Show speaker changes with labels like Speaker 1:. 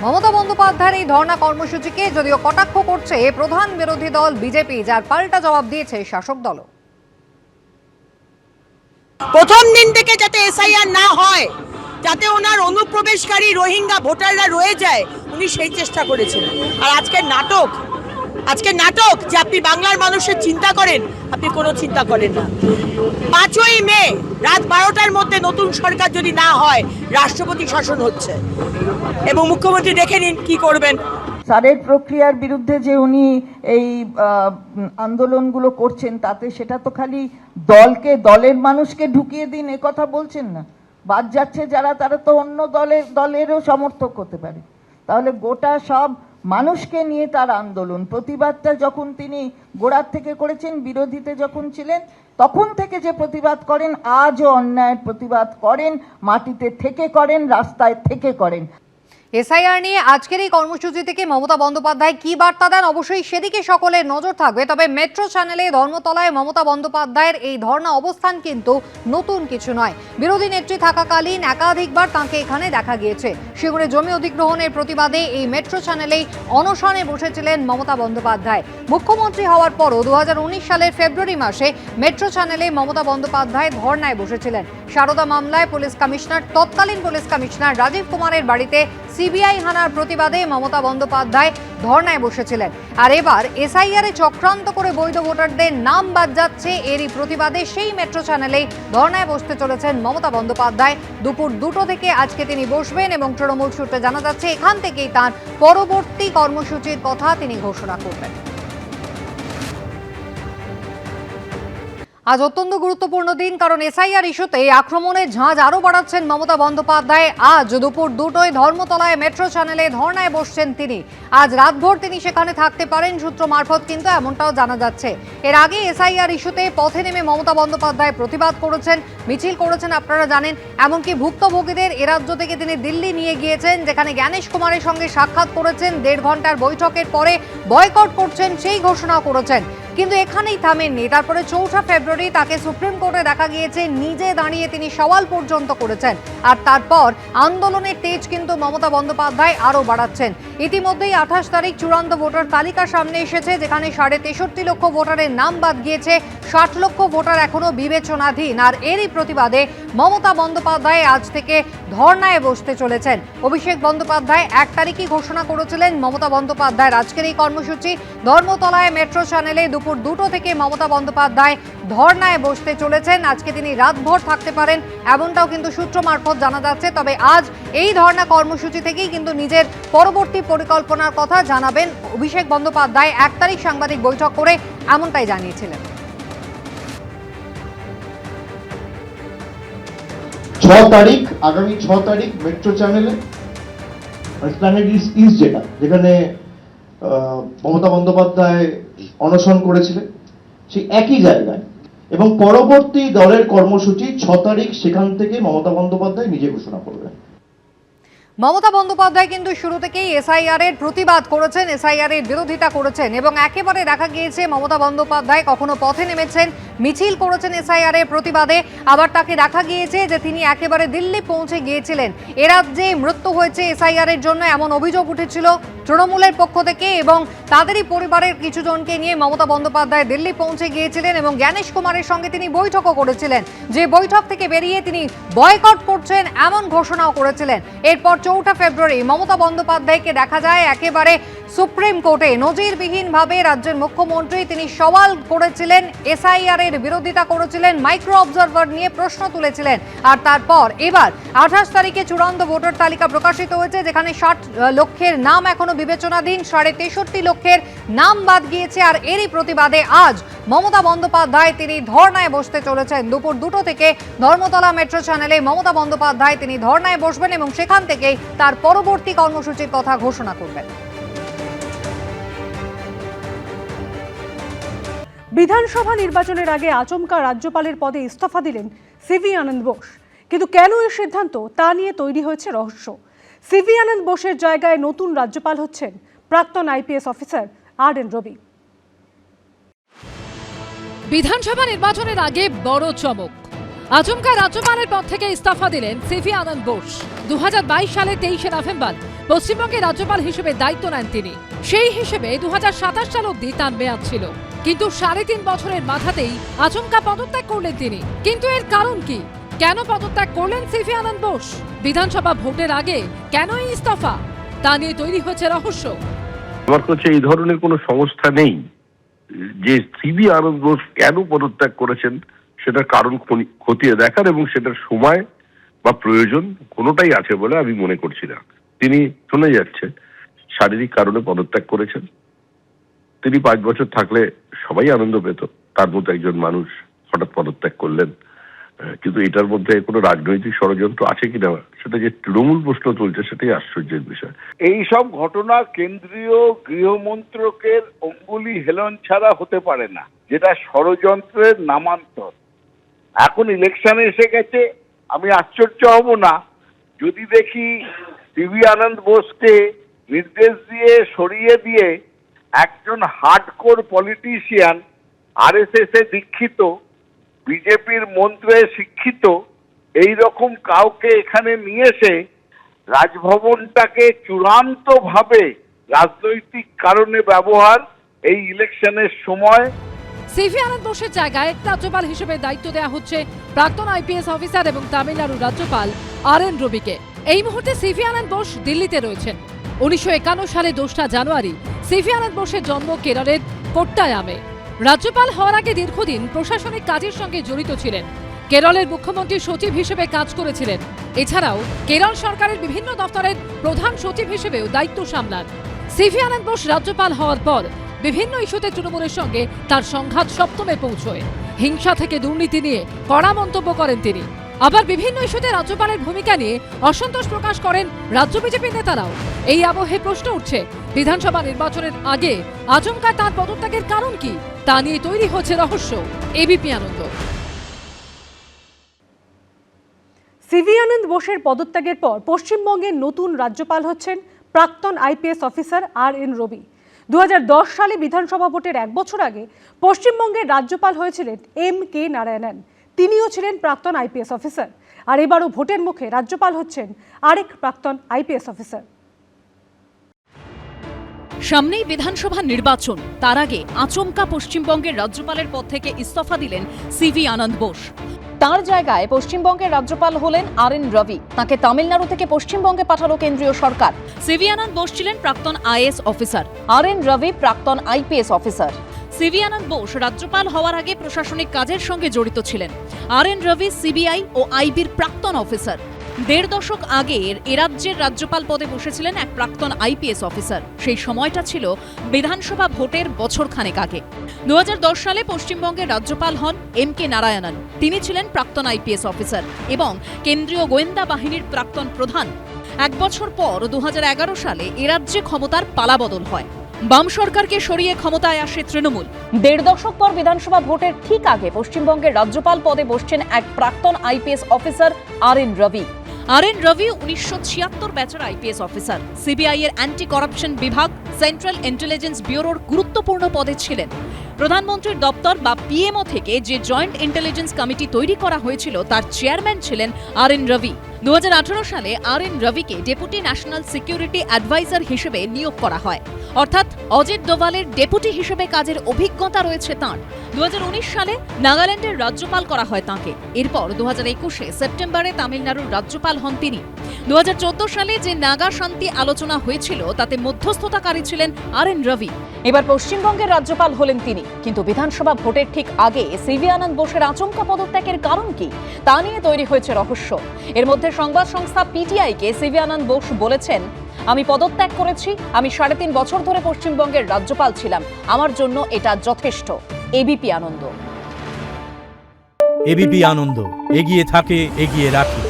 Speaker 1: মমতা বন্দ্যোপাধ্যায়ের এই ধর্ণা কর্মসূচিকে যদিও কটাক্ষ করছে প্রধান বিরোধী দল বিজেপি, যার পাল্টা জবাব দিয়েছে শাসক দলও।
Speaker 2: প্রথম দিন থেকে যাতে এসআইআর না হয়, যাতে ওনার অনুপ্রবেশকারী রোহিঙ্গা ভোটাররা রয়ে যায়, উনি সেই চেষ্টা করেছেন। আর আজকের নাটক যে আপনি বাংলার মানুষের চিন্তা করেন, আপনি কোনো চিন্তা করেন না। 5ই মে রাত 12টার মধ্যে নতুন সরকার যদি না হয়, রাষ্ট্রপতি শাসন হচ্ছে এবং মুখ্যমন্ত্রী দেখে নিন কি করবেন।
Speaker 3: সারের প্রক্রিয়ার বিরুদ্ধে যে উনি এই আন্দোলনগুলো করছেন, তাতে সেটা তো খালি দলের মানুষকে ঢুকিয়ে দিন এ কথা বলছেন না। বাদ যাচ্ছে যারা, তারা তো অন্য দলেরও সমর্থক হতে পারে। তাহলে গোটা সব মানুষকে নিয়ে তার আন্দোলন, প্রতিবাদটা যখন তিনি গোড়ার থেকে করেছেন, বিরোধীতে যখন ছিলেন তখন থেকে যে প্রতিবাদ করেন, আজও অন্যায়ের প্রতিবাদ করেন, মাটিতে থেকে করেন, রাস্তায় থেকে করেন।
Speaker 1: এসআইআর নিয়ে আজকের এই কর্মসূচি থেকে মমতা বন্দ্যোপাধ্যায় কি বার্তা দেন, অবশ্যই সেদিকে সকলের নজর থাকবে। তবে মেট্রো চ্যানেলে ধর্মতলায় মমতা বন্দ্যোপাধ্যায়ের এই ধর্ণা অবস্থান কিন্তু নতুন কিছু নয়। বিরোধী নেত্রী থাকাকালীন একাধিকবার তাঁকে এখানে দেখা গিয়েছে। সিঙ্গুরে জমি অধিগ্রহণের প্রতিবাদে এই মেট্রো চ্যানেলেই অনশনে বসেছিলেন মমতা বন্দ্যোপাধ্যায়। মুখ্যমন্ত্রী হওয়ার পরও 2019 সালের ফেব্রুয়ারি মাসে মেট্রো চ্যানেলে মমতা বন্দ্যোপাধ্যায় ধর্ণায় বসেছিলেন। সারদা মামলায় তৎকালীন পুলিশ কমিশনার রাজীব কুমারের বাড়িতে সিবিআই হানার প্রতিবাদে মমতা বন্দ্যোপাধ্যায় ধর্ণায় বসেছিলেন। আর এবার এসআইআরে চক্রান্ত করে বৈধ ভোটারদের নাম বাদ যাচ্ছে, এরই প্রতিবাদে সেই মেট্রো চ্যানেলেই ধর্ণায় বসতে চলেছেন মমতা বন্দ্যোপাধ্যায়। দুপুর 2টো থেকে আজকে তিনি বসবেন এবং তৃণমূল সূত্রে জানা যাচ্ছে এখান থেকেই তার পরবর্তী কর্মসূচির কথা তিনি ঘোষণা করবেন। আজ অত্যন্ত গুরুত্বপূর্ণ দিন, কারণ এসআইআর ইস্যুতে আক্রমণের ঝাঁজ আরও বাড়াচ্ছেন মমতা বন্দ্যোপাধ্যায়। আজ দুপুর 2টোয় ধর্মতলায় মেট্রো চ্যানেলে ধর্ণায় বসছেন তিনি। আজ রাতভর তিনি সেখানে থাকতে পারেন সূত্র মারফত, কিন্তু এমনটাও জানা যাচ্ছে। এর আগে এসআইআর ইস্যুতে পথে নেমে মমতা বন্দ্যোপাধ্যায় প্রতিবাদ করেছেন, মিছিল করেছেন, আপনারা জানেন। এমনকি ভুক্তভোগীদের এ রাজ্য থেকে তিনি দিল্লি নিয়ে গিয়েছেন, যেখানে জ্ঞানেশ কুমারের সঙ্গে সাক্ষাৎ করেছেন। 1.5 ঘন্টার বৈঠকের পরে বয়কট করছেন সেই ঘোষণাও করেছেন। কিন্তু এখানেই থামেননি। তারপরে 4 ফেব্রুয়ারি তাকে সুপ্রিম কোর্টে দেখা গিয়েছে, নিজে দাঁড়িয়ে তিনি সওয়াল পর্যন্ত করেছেন। আর তারপর আন্দোলনের তেজ কিন্তু মমতা বন্দ্যোপাধ্যায় আরও বাড়াচ্ছেন। ইতিমধ্যেই 28 তারিখ চূড়ান্ত ভোটার তালিকা সামনে এসেছে, যেখানে 63.5 লক্ষ ভোটারের নাম বাদ গিয়েছে, 60 লক্ষ ভোটার এখনো বিবেচনাধীন। আর এরই প্রতিবাদে মমতা বন্দ্যোপাধ্যায় আজ থেকে ধর্ণায় বসতে চলেছেন। অভিষেক বন্দ্যোপাধ্যায় 1 তারিখই ঘোষণা করেছিলেন মমতা বন্দ্যোপাধ্যায়ের আজকের এই কর্মসূচি। ধর্মতলায় মেট্রো চ্যানেলে দুপুর 2টো থেকে মমতা বন্দ্যোপাধ্যায় ধর্ণায় বসতে চলেছেন। আজকে তিনি রাতভর থাকতে পারেন, এমনটাও কিন্তু সূত্র মারফত জানা যাচ্ছে। তবে আজ এই ধর্ণা কর্মসূচি থেকেই কিন্তু নিজের পরবর্তী পরিকল্পনার কথা জানাবেন অভিষেক বন্দ্যোপাধ্যায়। 1 তারিখ সাংবাদিক বৈঠক করে এমনটাই জানিয়েছিলেন।
Speaker 4: 6 তারিখ, আগামী 6 তারিখ মেট্রো চ্যানেলে প্ল্যানেট ইস্ট, যেখানে মমতা বন্দ্যোপাধ্যায় অনশন করেছিলেন, সেই একই জায়গায়, এবং পরবর্তী দলের কর্মসূচি 6 তারিখ সেখান থেকে মমতা বন্দ্যোপাধ্যায় নিজে ঘোষণা করবেন।
Speaker 1: মমতা বন্দ্যোপাধ্যায় কিন্তু শুরু থেকেই এসআইআর এর প্রতিবাদ করেছেন, এসআইআর এর বিরোধিতা করেছেন, এবং একেবারে দেখা গিয়েছে মমতা বন্দ্যোপাধ্যায় কখনো পথে নেমেছেন, মিছিল করেছেন এসআইআর এর প্রতিবাদে। আবার তাকে দেখা গিয়েছে যে তিনি একেবারে দিল্লি পৌঁছে গিয়েছিলেন। এ রাজ্যে মৃত্যু হয়েছে এসআইআর এর জন্য, এমন অভিযোগ উঠেছিল তৃণমূলের পক্ষ থেকে, এবং তাদেরই পরিবারের কিছু জনকে নিয়ে মমতা বন্দ্যোপাধ্যায় দিল্লি পৌঁছে গিয়েছিলেন এবং জ্ঞানেশ কুমারের সঙ্গে তিনি বৈঠকও করেছিলেন। যে বৈঠক থেকে বেরিয়ে তিনি বয়কট করছেন এমন ঘোষণাও করেছিলেন। এরপর 4 ফেব্রুয়ারি মমতা বন্দ্যোপাধ্যায়কে দেখা যায় একেবারে সুপ্রিম কোর্টে নজিরবিহীনভাবে। রাজ্যের মুখ্যমন্ত্রী তিনি সওয়াল করেছিলেন, এসআইআর এর বিরোধিতা করেছিলেন, মাইক্রো অবজারভার নিয়ে প্রশ্ন তুলেছিলেন। আর তারপর এবার 28 তারিখে চূড়ান্ত ভোটার তালিকা প্রকাশিত হয়েছে, যেখানে 60 লক্ষের নাম এখনো বিবেচনাধীন, 63.5 লক্ষের নাম বাদ গিয়েছে। আর এরই প্রতিবাদে আজ মমতা বন্দ্যোপাধ্যায় তিনি ধর্ণায় বসতে চলেছেন। দুপুর 2টো থেকে ধর্মতলা মেট্রো চ্যানেলে মমতা বন্দ্যোপাধ্যায় তিনি ধর্ণায় বসবেন এবং সেখান থেকেই তার পরবর্তী কর্মসূচির কথা ঘোষণা করবেন।
Speaker 5: বিধানসভা নির্বাচনের আগে আচমকা রাজ্যপালের পদে ইস্তফা দিলেন সিভি আনন্দ বোস। কিন্তু কেন এই সিদ্ধান্ত, তা নিয়ে তৈরি হয়েছে রহস্য। সিভি আনন্দ বোসের জায়গায় নতুন রাজ্যপাল হচ্ছেন প্রাক্তন আইপিএস অফিসার আর.এন. রবি।
Speaker 6: বিধানসভা নির্বাচনের আগে বড় চমক। আচমকা রাজ্যপালের পদ থেকে ইস্তফা দিলেন সিভি আনন্দ বোস। 2022 সালে 23 নভেম্বর পশ্চিমবঙ্গের রাজ্যপাল হিসেবে দায়িত্ব নেন তিনি। সেই হিসেবে 2027 সাল অবধি তার মেয়াদ ছিল, কিন্তু 3.5 বছরের মাথাতেই আচমকা পদত্যাগ করলেন তিনি। কিন্তু এর কারণ কি? কেন পদত্যাগ করলেন সিভি আনন্দ বোস? বিধানসভা ভোটের আগে কেন এই ইস্তফা? তা নিয়ে তৈরি হয়েছে রহস্য।
Speaker 7: আমার কাছে এই ধরনের কোনো সংস্থা নেই যে সিভি আনন্দ বোস কেন পদত্যাগ করেছেন সেটার কারণ খতিয়ে দেখার, এবং সেটার সময় বা প্রয়োজন কোনোটাই আছে বলে আমি মনে করছি না। তিনি শোনা যাচ্ছে শারীরিক কারণে পদত্যাগ করেছেন। তিনি 5 বছর থাকলে সবাই আনন্দ পেত, তার মতো একজন মানুষ হঠাৎ পদত্যাগ করলেন। কিন্তু এটার মধ্যে কোনো রাজনৈতিক ষড়যন্ত্র আছে কিনা সেটা যে তৃণমূল প্রশ্ন তুলছে সেটাই আশ্চর্যের বিষয়।
Speaker 8: এই সব ঘটনা কেন্দ্রীয় গৃহমন্ত্রকের অঙ্গুলি হেলন ছাড়া হতে পারে না, যেটা ষড়যন্ত্রের নামান্তর। এখন ইলেকশনে এসে গেছে, আমি আশ্চর্য হব না যদি দেখি সিভি আনন্দ বোসকে নির্দেশ দিয়ে সরিয়ে দিয়ে একজন হার্ডকোর পলিটিশিয়ান, আরএসএস এ দীক্ষিত, বিজেপির মন্ত্রে শিক্ষিত এই রকম কাউকে এখানে নিয়ে এসে রাজভবনটাকে চূড়ান্তভাবে রাজনৈতিক কারণে ব্যবহার এই ইলেকশনের সময়।
Speaker 6: সিভি আনন্দ বোসের জায়গায় রাজ্যপাল হিসেবে দায়িত্ব দেওয়া হচ্ছে প্রাক্তন আইপিএস অফিসার এবং তামিলনাড়ুর রাজ্যপাল আর.এন. রবিকে। এই মুহূর্তে সিভি আনন্দ বোস দিল্লিতে রয়েছেন। 1951 সালে 2 জানুয়ারি সিভি আনন্দ বোসের জন্ম কেরলের কোট্টায়ামে। রাজ্যপাল হওয়ার আগে দীর্ঘদিন প্রশাসনিক কাজের সঙ্গে জড়িত ছিলেন। কেরলের মুখ্যমন্ত্রীর সচিব হিসেবে কাজ করেছিলেন। এছাড়াও কেরল সরকারের বিভিন্ন দপ্তরের প্রধান সচিব হিসেবেও দায়িত্ব সামলান। সিভি আনন্দ বোস রাজ্যপাল হওয়ার পর বিভিন্ন ইস্যুতে তৃণমূলের সঙ্গে তার সংঘাত সপ্তমে পৌঁছয়। হিংসা থেকে দুর্নীতি নিয়ে কড়া মন্তব্য করেন তিনি। আবার বিভিন্ন ইস্যুতে রাজ্যপালের ভূমিকা নিয়ে অসন্তোষ প্রকাশ করেন রাজ্য বিজেপির নেতারাও। এই আবহে প্রশ্ন উঠছে, বিধানসভা নির্বাচনের আগে আচমকা তার পদত্যাগের কারণ কি? তা নিয়ে তৈরি হচ্ছে রহস্য। এবিপি আনন্দ।
Speaker 5: সিভি আনন্দ বোসের পদত্যাগের পর পশ্চিমবঙ্গের নতুন রাজ্যপাল হচ্ছেন প্রাক্তন আইপিএস অফিসার আর.এন. রবি। 2010 সালে বিধানসভা ভোটের 1 বছর আগে পশ্চিমবঙ্গের রাজ্যপাল হয়েছিলেন এম.কে. নারায়ণন। তিনিও ছিলেন প্রাক্তন আইপিএস অফিসার। আর এবারও ভোটের মুখে রাজ্যপাল হচ্ছেন আরেক প্রাক্তন আইপিএস অফিসার।
Speaker 9: সামনেই বিধানসভা নির্বাচন, তার আগে আচমকা পশ্চিমবঙ্গের রাজ্যপালের পদ থেকে ইস্তফা দিলেন সিভি আনন্দ বোস।
Speaker 10: তার জায়গায় পশ্চিমবঙ্গের রাজ্যপাল হলেন আর.এন. রবি। তাকে তামিলনাড়ু থেকে পশ্চিমবঙ্গে পাঠালো কেন্দ্রীয় সরকার।
Speaker 9: সিভি আনন্দ বোস ছিলেন প্রাক্তন আইএএস অফিসার,
Speaker 10: আর.এন. রবি প্রাক্তন IPS officer.
Speaker 9: C V Ananda Bose রাজ্যপাল হওয়ার আগে প্রশাসনিক কাজের সঙ্গে জড়িত ছিলেন। আর.এন. রবি সিবিআই ও আইবির প্রাক্তন অফিসার। 1.5 দশক আগে এ রাজ্যের রাজ্যপাল পদে বসেছিলেন এক প্রাক্তন আইপিএস অফিসার। সেই সময়টা ছিল বিধানসভা ভোটের বছরখানেক আগে। 2010 সালে পশ্চিমবঙ্গের রাজ্যপাল হন এম.কে. নারায়ণন। তিনি ছিলেন প্রাক্তন আইপিএস অফিসার এবং কেন্দ্রীয় গোয়েন্দা বাহিনীর প্রাক্তন প্রধান। 1 বছর পর 2011 সালে এ রাজ্যে ক্ষমতার পালাবদল হয়। বাম সরকারকে সরিয়ে ক্ষমতায় আসে তৃণমূল।
Speaker 10: 1.5 দশক পর বিধানসভা ভোটের ঠিক আগে পশ্চিমবঙ্গের রাজ্যপাল পদে বসছেন এক প্রাক্তন আইপিএস অফিসার আর.এন. রবি।
Speaker 9: আর.এন. রবি 1976 ব্যাচের আইপিএস অফিসার। সিবিআই এর অ্যান্টি করাপশন বিভাগ, সেন্ট্রাল ইন্টেলিজেন্স ব্যুরোর গুরুত্বপূর্ণ পদে ছিলেন। প্রধানমন্ত্রীর দপ্তর বা পিএমও থেকে যে জয়েন্ট ইন্টেলিজেন্স কমিটি তৈরি করা হয়েছিল তার চেয়ারম্যান ছিলেন আর.এন. রবি। 2018 সালে আর.এন. রবিকে ডেপুটি ন্যাশনাল সিকিউরিটি অ্যাডভাইজার হিসেবে নিয়োগ করা হয়। অর্থাৎ অজিত ডোভালের ডেপুটি হিসেবে কাজের অভিজ্ঞতা রয়েছে তাঁর। 2019 সালে নাগাল্যান্ডের রাজ্যপাল করা হয় তাঁকে। এরপর 2021 সেপ্টেম্বরে তামিলনাড়ুর রাজ্যপাল হন তিনি। 2014 সালে যে নাগা শান্তি আলোচনা হয়েছিল তাতে মধ্যস্থতাকারী ছিলেন আর.এন. রবি।
Speaker 10: এবার পশ্চিমবঙ্গের রাজ্যপাল হলেন তিনি। কিন্তু বিধানসভা ভোটের ঠিক আগে সিভি আনন্দ বোসের আচমকা পদত্যাগের কারণ কি? তা নিয়ে তৈরি হয়েছে রহস্য। এর মধ্যে সংবাদ সংস্থা পিটিআইকে সিভি আনন্দ বোস বলেছেন, আমি পদত্যাগ করেছি। আমি 3.5 বছর ধরে পশ্চিমবঙ্গের রাজ্যপাল ছিলাম। আমার জন্য এটা যথেষ্ট। এবিপি আনন্দ।
Speaker 11: এবিপি আনন্দ, এগিয়ে থাকে, এগিয়ে রাখে।